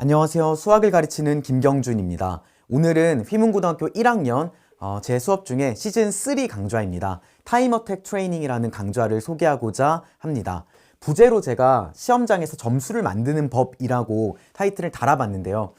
안녕하세요. 수학을 가르치는 김경준입니다. 오늘은 휘문고등학교 1학년 제 수업 중에 시즌3 강좌입니다. 타임어택 트레이닝이라는 강좌를 소개하고자 합니다. 부제로 제가 시험장에서 점수를 만드는 법이라고 타이틀을 달아봤는데요.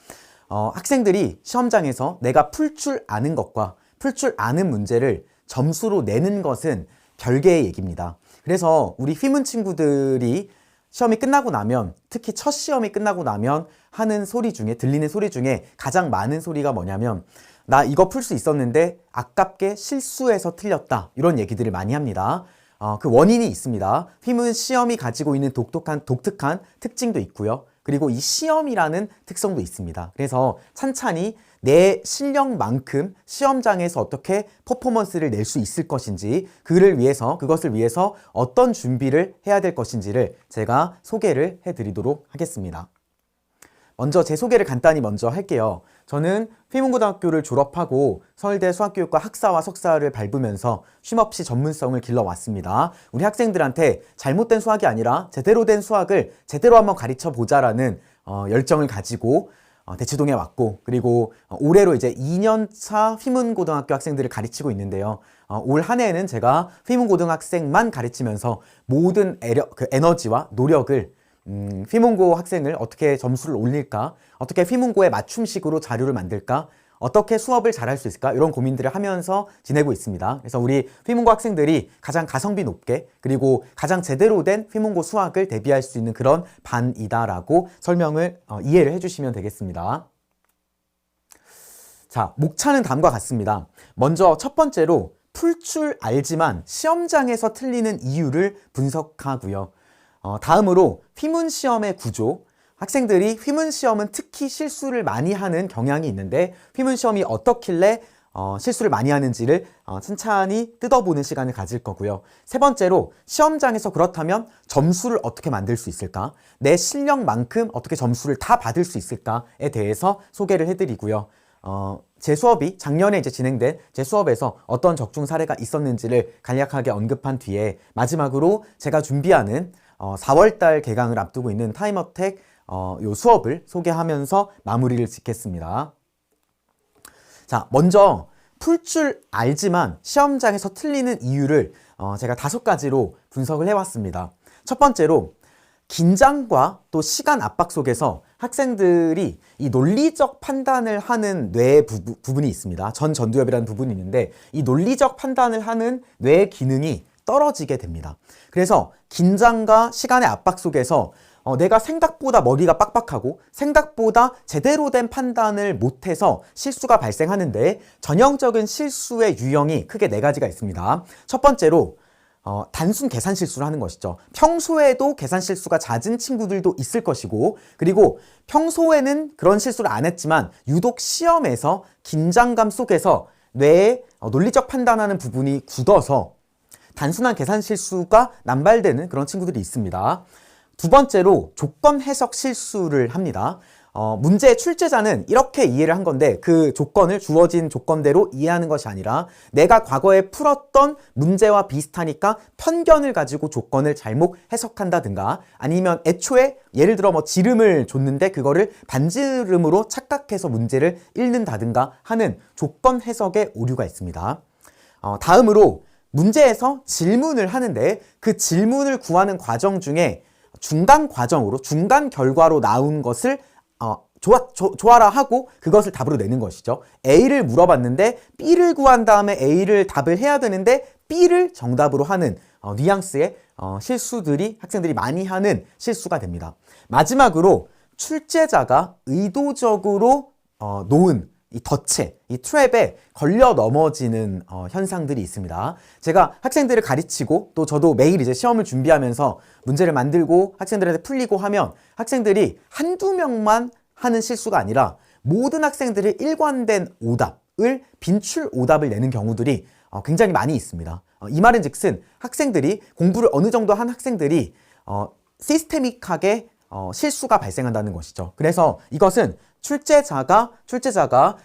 학생들이 시험장에서 내가 풀 줄 아는 것과 풀 줄 아는 문제를 점수로 내는 것은 별개의 얘기입니다. 그래서 우리 휘문 친구들이 시험이 끝나고 나면, 특히 첫 시험이 끝나고 나면 하는 소리 중에, 들리는 소리 중에 가장 많은 소리가 뭐냐면, 나 이거 풀 수 있었는데 아깝게 실수해서 틀렸다, 이런 얘기들을 많이 합니다. 그 원인이 있습니다. 휘문 시험이 가지고 있는 독특한 특징도 있고요. 그리고 이 시험이라는 특성도 있습니다. 그래서 찬찬히 내 실력만큼 시험장에서 어떻게 퍼포먼스를 낼 수 있을 것인지, 그것을 위해서 어떤 준비를 해야 될 것인지를 제가 소개를 해드리도록 하겠습니다. 먼저 제 소개를 간단히 먼저 할게요. 저는 휘문고등학교를 졸업하고 서울대 수학교육과 학사와 석사를 밟으면서 쉼없이 전문성을 길러왔습니다. 우리 학생들한테 잘못된 수학이 아니라 제대로 된 수학을 제대로 한번 가르쳐 보자라는 열정을 가지고 대치동에 왔고, 그리고 올해로 이제 2년차 휘문고등학교 학생들을 가르치고 있는데요. 올 한 해에는 제가 휘문고등학생만 가르치면서 모든 에너지와 노력을 휘문고 학생을 어떻게 점수를 올릴까, 어떻게 휘문고에 맞춤식으로 자료를 만들까, 어떻게 수업을 잘할 수 있을까, 이런 고민들을 하면서 지내고 있습니다. 그래서 우리 휘문고 학생들이 가장 가성비 높게, 그리고 가장 제대로 된 휘문고 수학을 대비할 수 있는 그런 반이다라고 이해를 해주시면 되겠습니다. 자, 목차는 다음과 같습니다. 먼저 첫 번째로 풀 줄 알지만 시험장에서 틀리는 이유를 분석하고요. 다음으로 휘문 시험의 구조, 학생들이 휘문 시험은 특히 실수를 많이 하는 경향이 있는데 휘문 시험이 어떻길래 실수를 많이 하는지를 천천히 뜯어보는 시간을 가질 거고요. 세 번째로 시험장에서 그렇다면 점수를 어떻게 만들 수 있을까? 내 실력만큼 어떻게 점수를 다 받을 수 있을까에 대해서 소개를 해드리고요. 제 수업이 작년에 이제 진행된 제 수업에서 어떤 적중 사례가 있었는지를 간략하게 언급한 뒤에 마지막으로 제가 준비하는 4월달 개강을 앞두고 있는 타임어택 요 수업을 소개하면서 마무리를 짓겠습니다. 자, 먼저 풀 줄 알지만 시험장에서 틀리는 이유를 제가 5가지로 분석을 해왔습니다. 첫 번째로 긴장과 또 시간 압박 속에서 학생들이 이 논리적 판단을 하는 뇌 부분이 있습니다. 전두엽이라는 부분이 있는데 이 논리적 판단을 하는 뇌의 기능이 떨어지게 됩니다. 그래서 긴장과 시간의 압박 속에서 내가 생각보다 머리가 빡빡하고 생각보다 제대로 된 판단을 못해서 실수가 발생하는데 전형적인 실수의 유형이 크게 4가지가 있습니다. 첫 번째로 단순 계산 실수를 하는 것이죠. 평소에도 계산 실수가 잦은 친구들도 있을 것이고, 그리고 평소에는 그런 실수를 안 했지만 유독 시험에서 긴장감 속에서 뇌의 논리적 판단하는 부분이 굳어서 단순한 계산 실수가 남발되는 그런 친구들이 있습니다. 두 번째로 조건 해석 실수를 합니다. 문제의 출제자는 이렇게 이해를 한 건데 그 조건을 주어진 조건대로 이해하는 것이 아니라 내가 과거에 풀었던 문제와 비슷하니까 편견을 가지고 조건을 잘못 해석한다든가, 아니면 애초에 예를 들어 지름을 줬는데 그거를 반지름으로 착각해서 문제를 읽는다든가 하는 조건 해석의 오류가 있습니다. 다음으로 문제에서 질문을 하는데 그 질문을 구하는 과정 중에 중간 결과로 나온 것을 좋아라 하고 그것을 답으로 내는 것이죠. A를 물어봤는데 B를 구한 다음에 A를 답을 해야 되는데 B를 정답으로 하는 뉘앙스의 실수들이 학생들이 많이 하는 실수가 됩니다. 마지막으로 출제자가 의도적으로 놓은 이 덫에, 이 트랩에 걸려 넘어지는 현상들이 있습니다. 제가 학생들을 가르치고 또 저도 매일 이제 시험을 준비하면서 문제를 만들고 학생들한테 풀리고 하면 학생들이 한두 명만 하는 실수가 아니라 모든 학생들의 일관된 오답을, 빈출 오답을 내는 경우들이 굉장히 많이 있습니다. 이 말은 즉슨 학생들이 공부를 어느 정도 한 학생들이 시스테믹하게 실수가 발생한다는 것이죠. 그래서 이것은 출제자가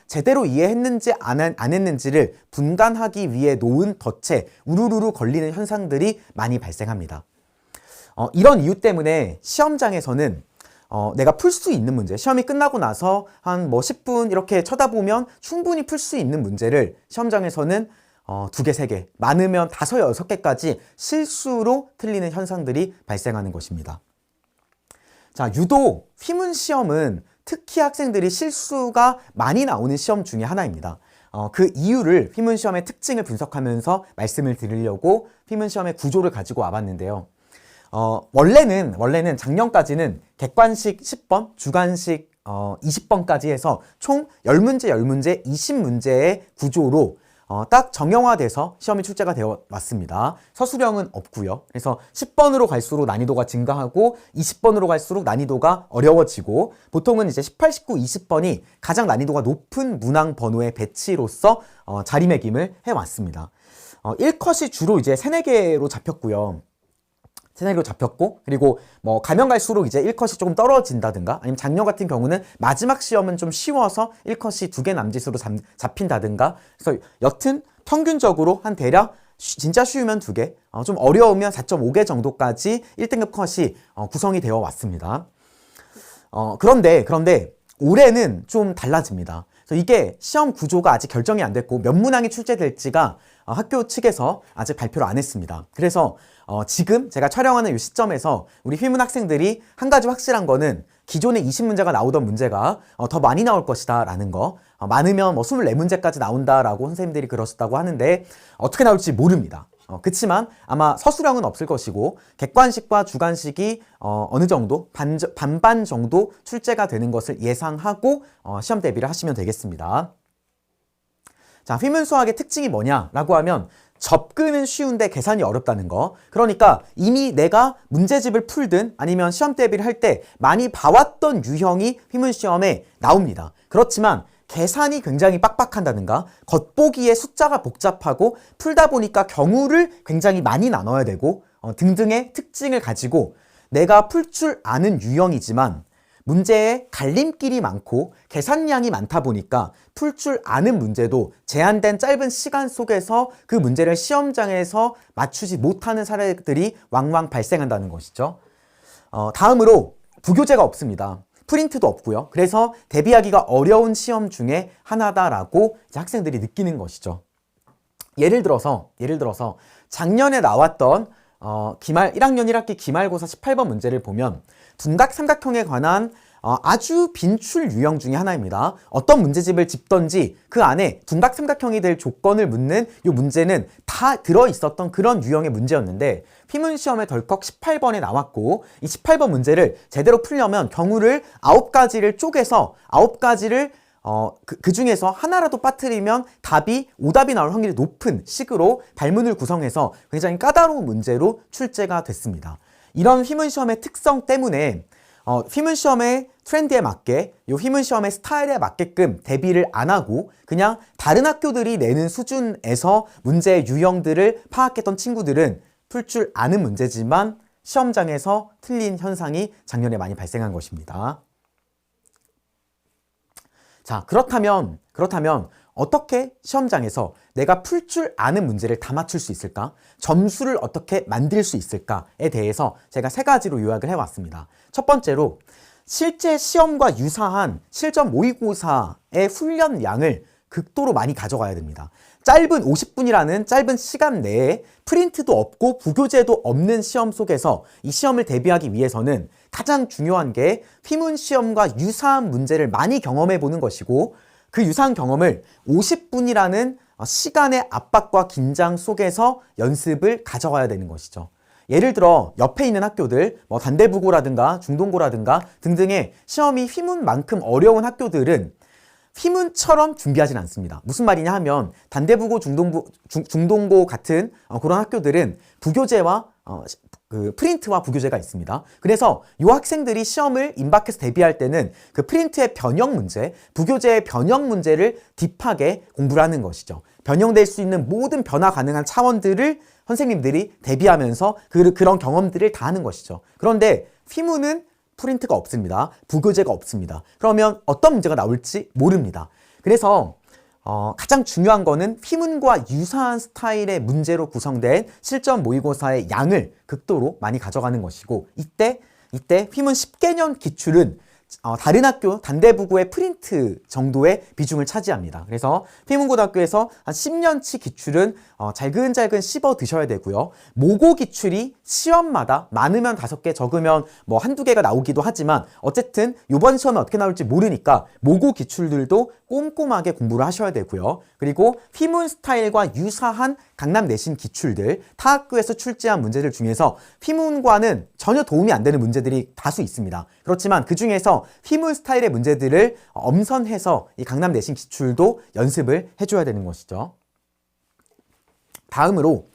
제대로 이해했는지 안 했는지를 분간하기 위해 놓은 덫에 우르르르 걸리는 현상들이 많이 발생합니다. 이런 이유 때문에 시험장에서는 내가 풀 수 있는 문제, 시험이 끝나고 나서 한 뭐 10분 이렇게 쳐다보면 충분히 풀 수 있는 문제를 시험장에서는 2개, 3개, 많으면 5, 6개까지 실수로 틀리는 현상들이 발생하는 것입니다. 자, 유독 휘문 시험은 특히 학생들이 실수가 많이 나오는 시험 중에 하나입니다. 그 이유를 휘문 시험의 특징을 분석하면서 말씀을 드리려고 휘문 시험의 구조를 가지고 와봤는데요. 원래는 작년까지는 객관식 10번, 주관식 20번까지 해서 총 10문제, 10문제, 20문제의 구조로 딱 정형화돼서 시험이 출제가 되어 왔습니다. 서술형은 없고요. 그래서 10번으로 갈수록 난이도가 증가하고 20번으로 갈수록 난이도가 어려워지고 보통은 이제 18, 19, 20번이 가장 난이도가 높은 문항 번호의 배치로서 자리매김을 해왔습니다. 1컷이 주로 이제 3, 4개로 잡혔고요. 세나리오 잡혔고, 그리고 뭐 가면 갈수록 이제 1컷이 조금 떨어진다든가, 아니면 작년 같은 경우는 마지막 시험은 좀 쉬워서 1컷이 2개 남짓으로 잡힌다든가. 그래서 여튼 평균적으로 한 대략 진짜 쉬우면 2개, 좀 어려우면 4.5개 정도까지 1등급 컷이 구성이 되어 왔습니다. 그런데 올해는 좀 달라집니다. 그래서 이게 시험 구조가 아직 결정이 안 됐고 몇 문항이 출제될지가 학교 측에서 아직 발표를 안 했습니다. 그래서 지금 제가 촬영하는 이 시점에서 우리 휘문 학생들이 한 가지 확실한 거는 기존에 20문제가 나오던 문제가 더 많이 나올 것이다 라는 거, 많으면 뭐 24문제까지 나온다라고 선생님들이 그러셨다고 하는데 어떻게 나올지 모릅니다. 그치만 아마 서술형은 없을 것이고 객관식과 주관식이 어느 정도 반반 정도 출제가 되는 것을 예상하고 시험 대비를 하시면 되겠습니다. 자, 휘문 수학의 특징이 뭐냐라고 하면 접근은 쉬운데 계산이 어렵다는 거. 그러니까 이미 내가 문제집을 풀든 아니면 시험 대비를 할 때 많이 봐왔던 유형이 휘문 시험에 나옵니다. 그렇지만 계산이 굉장히 빡빡한다든가 겉보기에 숫자가 복잡하고 풀다 보니까 경우를 굉장히 많이 나눠야 되고 등등의 특징을 가지고 내가 풀 줄 아는 유형이지만 문제에 갈림길이 많고 계산량이 많다 보니까 풀 줄 아는 문제도 제한된 짧은 시간 속에서 그 문제를 시험장에서 맞추지 못하는 사례들이 왕왕 발생한다는 것이죠. 다음으로 부교재가 없습니다. 프린트도 없고요. 그래서 대비하기가 어려운 시험 중에 하나다라고 이제 학생들이 느끼는 것이죠. 예를 들어서 작년에 나왔던 1학년 1학기 기말고사 18번 문제를 보면 둔각 삼각형에 관한 아주 빈출 유형 중에 하나입니다. 어떤 문제집을 짚던지 그 안에 둔각 삼각형이 될 조건을 묻는 이 문제는 다 들어있었던 그런 유형의 문제였는데 휘문 시험에 덜컥 18번에 나왔고 이 18번 문제를 제대로 풀려면 경우를 9가지를 쪼개서 9가지를 그 중에서 하나라도 빠뜨리면 답이 오답이 나올 확률이 높은 식으로 발문을 구성해서 굉장히 까다로운 문제로 출제가 됐습니다. 이런 휘문 시험의 특성 때문에 휘문 시험의 트렌드에 맞게 이 휘문 시험의 스타일에 맞게끔 대비를 안 하고 그냥 다른 학교들이 내는 수준에서 문제의 유형들을 파악했던 친구들은 풀 줄 아는 문제지만 시험장에서 틀린 현상이 작년에 많이 발생한 것입니다. 자, 그렇다면 어떻게 시험장에서 내가 풀 줄 아는 문제를 다 맞출 수 있을까? 점수를 어떻게 만들 수 있을까에 대해서 제가 3가지로 요약을 해왔습니다. 첫 번째로 실제 시험과 유사한 실전 모의고사의 훈련량을 극도로 많이 가져가야 됩니다. 짧은 50분이라는 짧은 시간 내에 프린트도 없고 부교재도 없는 시험 속에서 이 시험을 대비하기 위해서는 가장 중요한 게 휘문 시험과 유사한 문제를 많이 경험해 보는 것이고 그 유사한 경험을 50분이라는 시간의 압박과 긴장 속에서 연습을 가져가야 되는 것이죠. 예를 들어 옆에 있는 학교들, 뭐 단대부고라든가 중동고라든가 등등의 시험이 휘문만큼 어려운 학교들은 휘문처럼 준비하진 않습니다. 무슨 말이냐 하면 단대부고, 중동고 같은 그런 학교들은 부교재와 그 프린트와 부교재가 있습니다. 그래서 이 학생들이 시험을 임박해서 대비할 때는 그 프린트의 변형 문제, 부교재의 변형 문제를 딥하게 공부를 하는 것이죠. 변형될 수 있는 모든 변화 가능한 차원들을 선생님들이 대비하면서 그런 경험들을 다 하는 것이죠. 그런데 휘문은 프린트가 없습니다. 부교재가 없습니다. 그러면 어떤 문제가 나올지 모릅니다. 그래서 가장 중요한 거는 휘문과 유사한 스타일의 문제로 구성된 실전 모의고사의 양을 극도로 많이 가져가는 것이고 이때 이때 휘문 10개년 기출은 다른 학교 단대부고의 프린트 정도의 비중을 차지합니다. 그래서 휘문고등학교에서 한 10년치 기출은 잘근잘근 씹어 드셔야 되고요. 모고 기출이 시험마다 많으면 5개, 적으면 뭐 한두 개가 나오기도 하지만 어쨌든 이번 시험에 어떻게 나올지 모르니까 모고 기출들도 꼼꼼하게 공부를 하셔야 되고요. 그리고 휘문 스타일과 유사한 강남 내신 기출들, 타 학교에서 출제한 문제들 중에서 휘문과는 전혀 도움이 안 되는 문제들이 다수 있습니다. 그렇지만 그 중에서 휘문 스타일의 문제들을 엄선해서 이 강남 내신 기출도 연습을 해줘야 되는 것이죠. 다음으로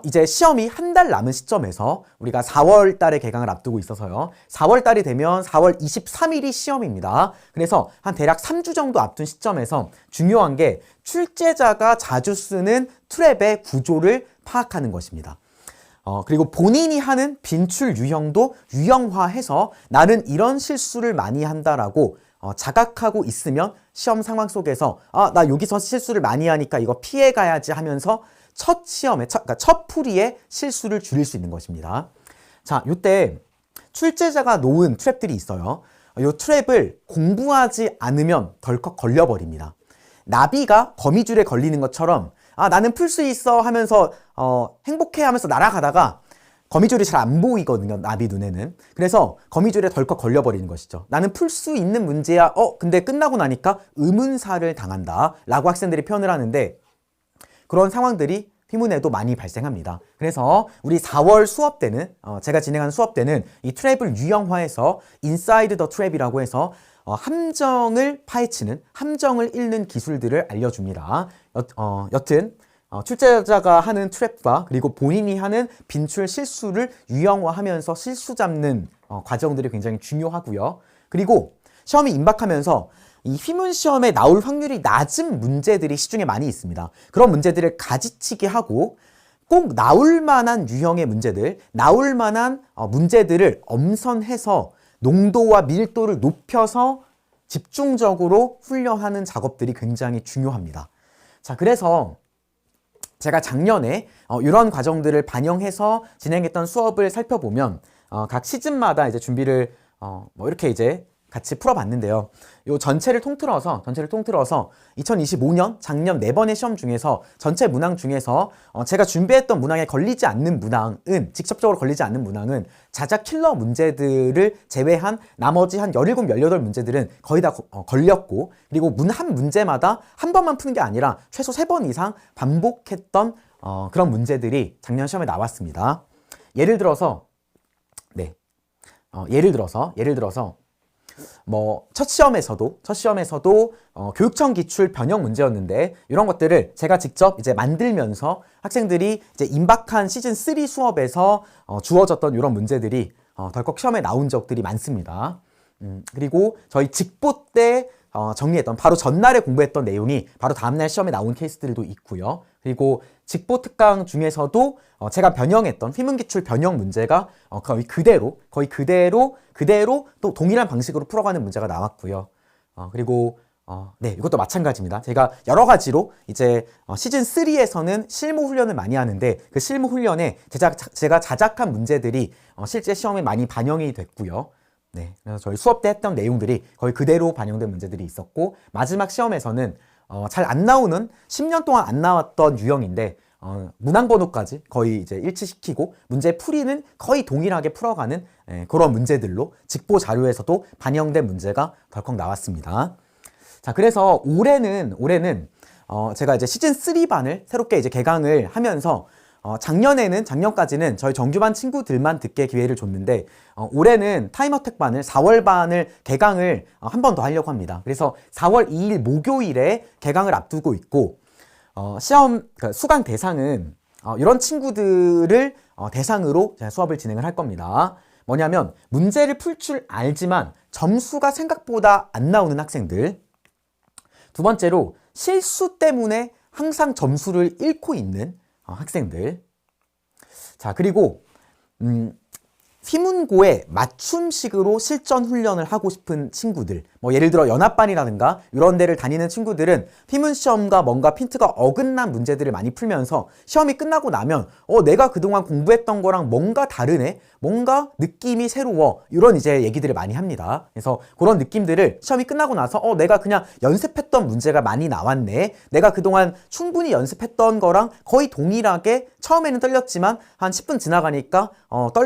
이제 시험이 한 달 남은 시점에서 우리가 4월 달에 개강을 앞두고 있어서요. 4월 달이 되면 4월 23일이 시험입니다. 그래서 한 대략 3주 정도 앞둔 시점에서 중요한 게 출제자가 자주 쓰는 트랩의 구조를 파악하는 것입니다. 그리고 본인이 하는 빈출 유형도 유형화해서 나는 이런 실수를 많이 한다라고 자각하고 있으면 시험 상황 속에서 나 여기서 실수를 많이 하니까 이거 피해 가야지 하면서 첫 시험에, 그러니까 첫 풀이에 실수를 줄일 수 있는 것입니다. 자, 이때 출제자가 놓은 트랩들이 있어요. 이 트랩을 공부하지 않으면 덜컥 걸려버립니다. 나비가 거미줄에 걸리는 것처럼 나는 풀 수 있어 하면서 행복해 하면서 날아가다가 거미줄이 잘 안 보이거든요, 나비 눈에는. 그래서 거미줄에 덜컥 걸려버리는 것이죠. 나는 풀 수 있는 문제야. 근데 끝나고 나니까 의문사를 당한다 라고 학생들이 표현을 하는데 그런 상황들이 휘문에도 많이 발생합니다. 그래서 우리 4월 수업 때는 제가 진행하는 수업 때는 이 트랩을 유형화해서 인사이드 더 트랩이라고 해서 함정을 파헤치는, 함정을 읽는 기술들을 알려줍니다. 여튼 출제자가 하는 트랩과 그리고 본인이 하는 빈출 실수를 유형화하면서 실수 잡는 과정들이 굉장히 중요하고요. 그리고 시험이 임박하면서 이 휘문 시험에 나올 확률이 낮은 문제들이 시중에 많이 있습니다. 그런 문제들을 가지치기 하고 꼭 나올 만한 유형의 문제들, 나올 만한 문제들을 엄선해서 농도와 밀도를 높여서 집중적으로 훈련하는 작업들이 굉장히 중요합니다. 자, 그래서 제가 작년에 이런 과정들을 반영해서 진행했던 수업을 살펴보면 각 시즌마다 이제 준비를 뭐 이렇게 이제 같이 풀어봤는데요. 요 전체를 통틀어서 2025년 작년 4번의 시험 중에서 전체 문항 중에서 제가 준비했던 문항에 걸리지 않는 문항은 직접적으로 걸리지 않는 문항은 자작 킬러 문제들을 제외한 나머지 한 17, 18문제들은 거의 다 걸렸고 그리고 한 문제마다 한 번만 푸는 게 아니라 최소 3번 이상 반복했던 그런 문제들이 작년 시험에 나왔습니다. 예를 들어서 뭐 첫 시험에서도 교육청 기출 변형 문제였는데 이런 것들을 제가 직접 이제 만들면서 학생들이 이제 임박한 시즌 3 수업에서 주어졌던 이런 문제들이 덜컥 시험에 나온 적들이 많습니다. 그리고 저희 직보 때 정리했던 바로 전날에 공부했던 내용이 바로 다음날 시험에 나온 케이스들도 있고요. 그리고 직보 특강 중에서도 제가 변형했던 휘문기출 변형 문제가 거의 그대로 또 동일한 방식으로 풀어가는 문제가 나왔고요. 그리고 이것도 마찬가지입니다. 제가 여러 가지로 이제 시즌 3에서는 실무 훈련을 많이 하는데 그 실무 훈련에 제가 자작한 문제들이 실제 시험에 많이 반영이 됐고요. 그래서 저희 수업 때 했던 내용들이 거의 그대로 반영된 문제들이 있었고 마지막 시험에서는 잘 안 나오는 10년 동안 안 나왔던 유형인데 문항 번호까지 거의 이제 일치시키고 문제 풀이는 거의 동일하게 풀어가는 그런 문제들로 직보 자료에서도 반영된 문제가 덜컥 나왔습니다. 자, 그래서 올해는 제가 이제 시즌 3반을 새롭게 이제 개강을 하면서 작년까지는 저희 정규반 친구들만 듣게 기회를 줬는데 올해는 타임어택 반을 4월 반을 개강을 한 번 더 하려고 합니다. 그래서 4월 2일 목요일에 개강을 앞두고 있고 시험 수강 대상은 이런 친구들을 대상으로 제가 수업을 진행을 할 겁니다. 뭐냐면 문제를 풀 줄 알지만 점수가 생각보다 안 나오는 학생들, 두 번째로 실수 때문에 항상 점수를 잃고 있는 학생들. 자, 그리고 휘문고에 맞춤식으로 실전 훈련을 하고 싶은 친구들, 뭐 예를 들어 연합반이라든가 이런 데를 다니는 친구들은 휘문 시험과 뭔가 핀트가 어긋난 문제들을 많이 풀면서 시험이 끝나고 나면 내가 그동안 공부했던 거랑 뭔가 다르네? 뭔가 느낌이 새로워. 이런 이제 얘기들을 많이 합니다. 그래서 그런 느낌들을 시험이 끝나고 나서 내가 그냥 연습했던 문제가 많이 나왔네. 내가 그동안 충분히 연습했던 거랑 거의 동일하게 처음에는 떨렸지만 한 10분 지나가니까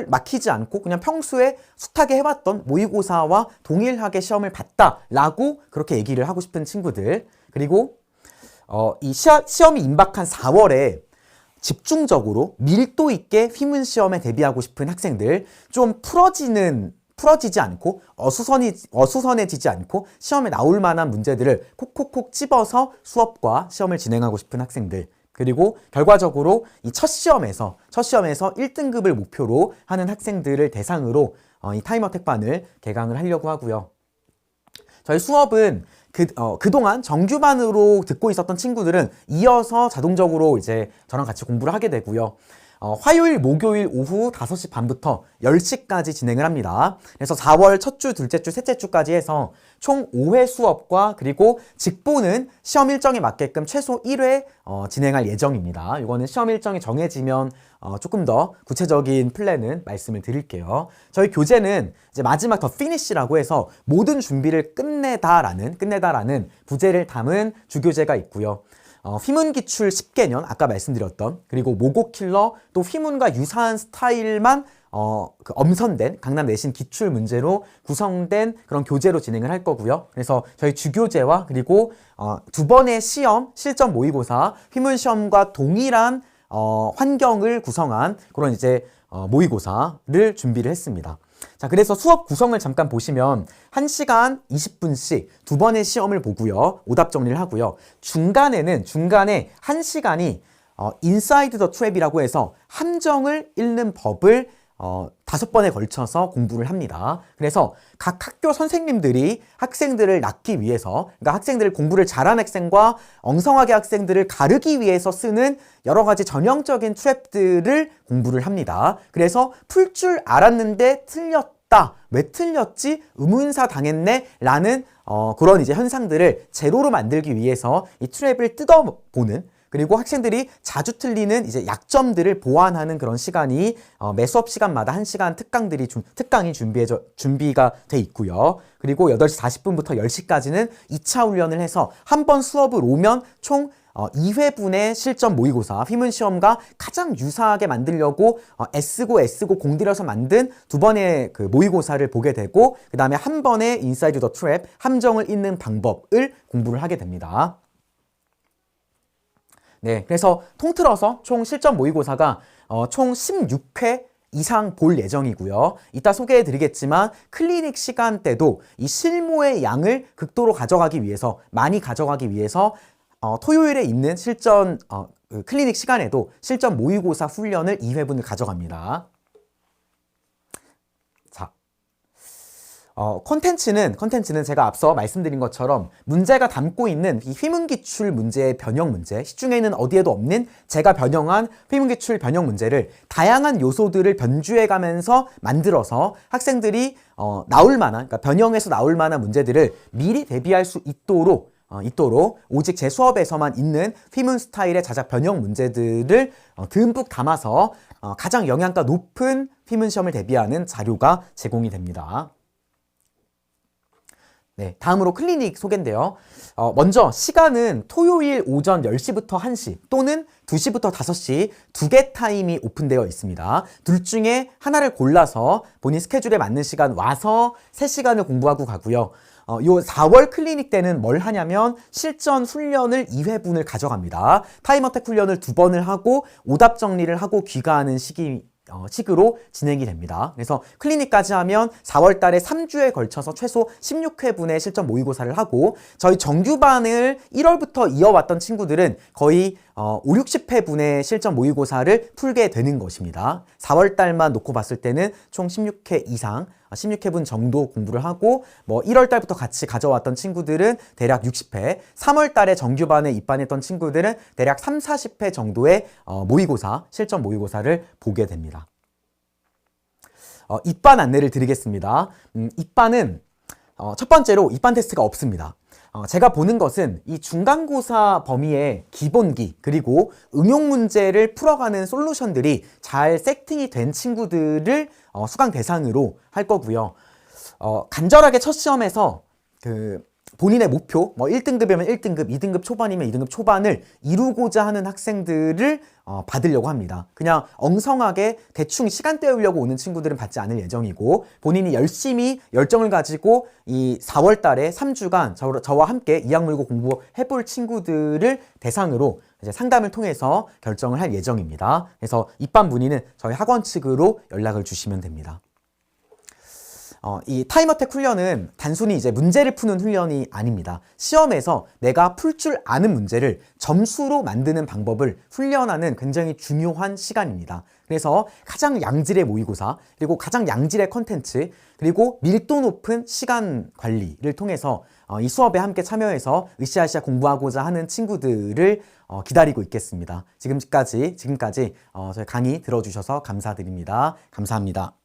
막히지 않고 그냥 평소에 숱하게 해봤던 모의고사와 동일하게 시험을 봤다라고 그렇게 얘기를 하고 싶은 친구들. 그리고 이 시험이 임박한 4월에 집중적으로 밀도 있게 휘문 시험에 대비하고 싶은 학생들, 좀 풀어지지 않고 어수선해지지 않고 시험에 나올 만한 문제들을 콕콕콕 집어서 수업과 시험을 진행하고 싶은 학생들, 그리고 결과적으로 이 첫 시험에서 1등급을 목표로 하는 학생들을 대상으로 이 타임어택반을 개강을 하려고 하고요. 저희 수업은 그동안 정규반으로 듣고 있었던 친구들은 이어서 자동적으로 이제 저랑 같이 공부를 하게 되고요. 화요일, 목요일 오후 5시 반부터 10시까지 진행을 합니다. 그래서 4월 첫 주, 둘째 주, 셋째 주까지 해서 총 5회 수업과 그리고 직보는 시험 일정에 맞게끔 최소 1회 진행할 예정입니다. 이거는 시험 일정이 정해지면 조금 더 구체적인 플랜은 말씀을 드릴게요. 저희 교재는 이제 마지막 더 피니쉬라고 해서 모든 준비를 끝내다라는 부제를 담은 주교재가 있고요. 휘문 기출 10개년 아까 말씀드렸던, 그리고 모고킬러, 또 휘문과 유사한 스타일만 그 엄선된 강남 내신 기출 문제로 구성된 그런 교재로 진행을 할 거고요. 그래서 저희 주교재와 그리고 두 번의 시험, 실전 모의고사, 휘문 시험과 동일한 환경을 구성한 그런 이제 모의고사를 준비를 했습니다. 자, 그래서 수업 구성을 잠깐 보시면 1시간 20분씩 두 번의 시험을 보고요. 오답 정리를 하고요. 중간에 1시간이 인사이드 더 트랩이라고 해서 함정을 읽는 법을 5번에 걸쳐서 공부를 합니다. 그래서 각 학교 선생님들이 학생들을 낳기 위해서, 그러니까 학생들을 공부를 잘하는 학생과 엉성하게 학생들을 가르기 위해서 쓰는 여러 가지 전형적인 트랩들을 공부를 합니다. 그래서 풀 줄 알았는데 틀렸다. 왜 틀렸지? 의문사 당했네? 라는 그런 이제 현상들을 제로로 만들기 위해서 이 트랩을 뜯어보는, 그리고 학생들이 자주 틀리는 이제 약점들을 보완하는 그런 시간이 매 수업 시간마다 1시간 특강이 준비가 돼 있고요. 그리고 8시 40분부터 10시까지는 2차 훈련을 해서 한 번 수업을 오면 총 2회분의 실전 모의고사, 휘문 시험과 가장 유사하게 만들려고 애쓰고 공들여서 만든 두 번의 그 모의고사를 보게 되고, 그 다음에 한 번의 인사이드 더 트랩, 함정을 읽는 방법을 공부를 하게 됩니다. 네, 그래서 통틀어서 총 실전 모의고사가 총 16회 이상 볼 예정이고요. 이따 소개해 드리겠지만 클리닉 시간 때도 이 실무의 양을 극도로 많이 가져가기 위해서 토요일에 있는 실전 클리닉 시간에도 실전 모의고사 훈련을 2회분을 가져갑니다. 자, 컨텐츠는 제가 앞서 말씀드린 것처럼 문제가 담고 있는 이 휘문기출 문제의 변형 문제, 시중에는 어디에도 없는 제가 변형한 휘문기출 변형 문제를 다양한 요소들을 변주해가면서 만들어서 학생들이 그러니까 변형해서 나올 만한 문제들을 미리 대비할 수 있도록 오직 제 수업에서만 있는 휘문 스타일의 자작 변형 문제들을 듬뿍 담아서 가장 영양가 높은 휘문 시험을 대비하는 자료가 제공이 됩니다. 네, 다음으로 클리닉 소개인데요. 먼저 시간은 토요일 오전 10시부터 1시 또는 2시부터 5시 두 개 타임이 오픈되어 있습니다. 둘 중에 하나를 골라서 본인 스케줄에 맞는 시간 와서 3시간을 공부하고 가고요. 요 4월 클리닉 때는 뭘 하냐면 실전 훈련을 2회분을 가져갑니다. 타임어택 훈련을 2번을 하고 오답 정리를 하고 귀가하는 식으로 진행이 됩니다. 그래서 클리닉까지 하면 4월 달에 3주에 걸쳐서 최소 16회분의 실전 모의고사를 하고, 저희 정규반을 1월부터 이어왔던 친구들은 거의 5, 60회분의 실전 모의고사를 풀게 되는 것입니다. 4월 달만 놓고 봤을 때는 총 16회 이상, 16회분 정도 공부를 하고, 1월 달부터 같이 가져왔던 친구들은 대략 60회, 3월 달에 정규반에 입반했던 친구들은 대략 3, 40회 정도의 실전 모의고사를 보게 됩니다. 입반 안내를 드리겠습니다. 입반은 첫 번째로 입반 테스트가 없습니다. 제가 보는 것은 이 중간고사 범위의 기본기 그리고 응용 문제를 풀어가는 솔루션들이 잘 세팅이 된 친구들을 수강 대상으로 할 거고요. 간절하게 첫 시험에서 본인의 목표, 뭐 1등급이면 1등급, 2등급 초반이면 2등급 초반을 이루고자 하는 학생들을 받으려고 합니다. 그냥 엉성하게 대충 시간 때우려고 오는 친구들은 받지 않을 예정이고, 본인이 열심히 열정을 가지고 이 4월 달에 3주간 저와 함께 이악 물고 공부해볼 친구들을 대상으로 이제 상담을 통해서 결정을 할 예정입니다. 그래서 입반 문의는 저희 학원 측으로 연락을 주시면 됩니다. 이 타임어택 훈련은 단순히 이제 문제를 푸는 훈련이 아닙니다. 시험에서 내가 풀 줄 아는 문제를 점수로 만드는 방법을 훈련하는 굉장히 중요한 시간입니다. 그래서 가장 양질의 모의고사, 그리고 가장 양질의 컨텐츠, 그리고 밀도 높은 시간 관리를 통해서 이 수업에 함께 참여해서 으쌰으쌰 공부하고자 하는 친구들을 기다리고 있겠습니다. 지금까지 저희 강의 들어주셔서 감사드립니다. 감사합니다.